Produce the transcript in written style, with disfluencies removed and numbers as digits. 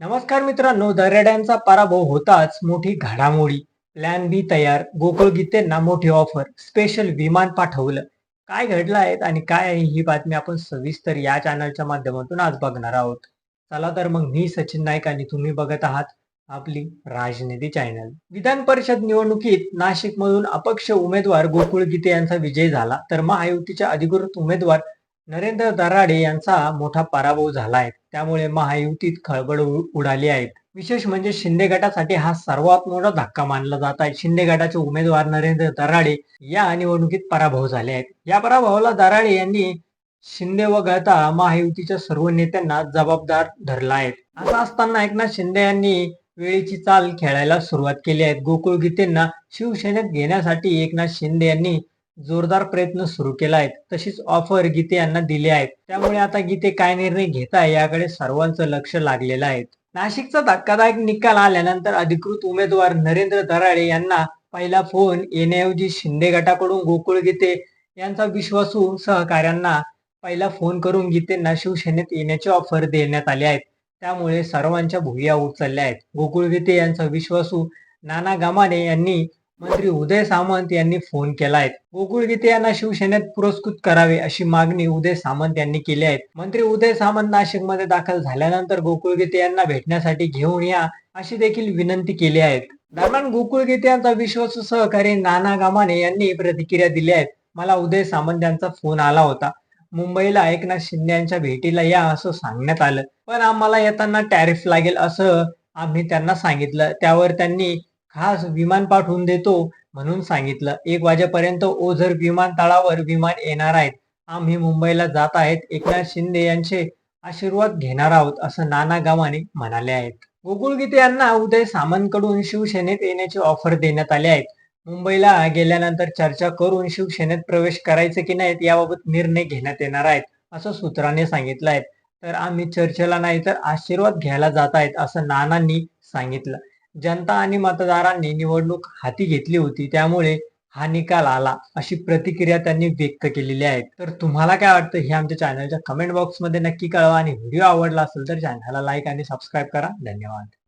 नमस्कार मित्रांनो, दरेड्यांचा पराभव होताच मोठी घडामोडी. प्लॅन बी तयार. गोकुळ गीतेंना मोठी ऑफर. स्पेशल विमान पाठवलं. काय घडलं आहे आणि काय आहे ही बातमी आपण सविस्तर या चॅनलच्या माध्यमातून आज बघणार आहोत. चला तर मग मी सचिन नाईक आणि तुम्ही बघत आहात आपली राजनीती चॅनल. विधान परिषद निवडणुकीत नाशिकमधून अपक्ष उमेदवार गोकुळ गीते यांचा विजय झाला, तर महायुतीच्या अधिकृत उमेदवार नरेंद्र दराडे यांचा मोठा पराभव झाला आहे. त्यामुळे महायुतीत खळबळ उडाली आहे. विशेष म्हणजे शिंदे गटासाठी हा सर्वात मोठा धक्का मानला जात आहे. शिंदे गटाचे उमेदवार नरेंद्र दराडे या निवडणुकीत पराभव झाले आहेत. या पराभवाला दराडे यांनी शिंदे वगळता महायुतीच्या सर्व नेत्यांना जबाबदार धरला आहे. असं असताना एकनाथ शिंदे यांनी वेळीची चाल खेळायला सुरुवात केली आहे. गोकुळ गीतेंना शिवसेनेत घेण्यासाठी एकनाथ शिंदे यांनी जोरदार प्रयत्न सुरू केला आहे. तशीच ऑफर गीते यांना दिली आहेत. त्यामुळे आता गीते काय निर्णय घेत आहे याकडे सर्वांचं लक्ष लागलेलं आहे. नाशिकचा धक्कादायक निकाल आल्यानंतर अधिकृत उमेदवार नरेंद्र दराडे यांना पहिला फोन येण्याऐवजी शिंदे गटाकडून गोकुळ गीते यांचा विश्वासू सहकाऱ्यांना पहिला फोन करून गीतेंना शिवसेनेत येण्याची ऑफर देण्यात आली आहे. त्यामुळे सर्वांच्या भुवया उचलल्या आहेत. गोकुळ गीते यांचा विश्वासू नाना गमाने यांनी मंत्री उदय सामंत यांनी फोन केला आहे. गोकुळ गीते यांना शिवसेनेत पुरस्कृत करावे अशी मागणी उदय सामंत यांनी केली आहे. मंत्री उदय सामंत नाशिकमध्ये दाखल झाल्यानंतर गोकुळ गीते यांना भेटण्यासाठी घेऊन या अशी देखील विनंती केली आहे. दरम्यान गोकुळ गीते यांचा विश्वासू सहकारी नाना गमाने यांनी प्रतिक्रिया दिली आहे. मला उदय सामंत यांचा फोन आला होता. मुंबईला एकनाथ शिंदे यांच्या भेटीला या असं सांगण्यात आलं, पण आम्हाला येताना टॅरिफ लागेल असं आम्ही त्यांना सांगितलं. त्यावर त्यांनी खास विमान पाठवून देतो म्हणून सांगितलं. 1 वाजेपर्यंत ओझर विमानतळावर विमान येणार आहेत. आम्ही मुंबईला जात आहेत. एकनाथ शिंदे यांचे आशीर्वाद घेणार आहोत असं नाना गमाने म्हणाले आहेत. गोकुळ गीते यांना उदय सामंतकडून शिवसेनेत येण्याची ऑफर देण्यात आली आहे. मुंबईला गेल्यानंतर चर्चा करून शिवसेनेत प्रवेश करायचे की नाहीत याबाबत निर्णय घेण्यात येणार आहेत असं सूत्राने सांगितलं आहे. तर आम्ही चर्चेला नाही तर आशीर्वाद घ्यायला जात आहेत असं नानांनी सांगितलं. जनता आणि मतदारांनी निवडणूक हाती घेतली होती, त्यामुळे हा निकाल आला अशी प्रतिक्रिया त्यांनी व्यक्त केलेली आहे. तर तुम्हाला काय वाटतं हे आमच्या चॅनलच्या कमेंट बॉक्समध्ये नक्की कळवा आणि व्हिडिओ आवडला असेल तर चॅनलला लाईक आणि सबस्क्राईब करा. धन्यवाद.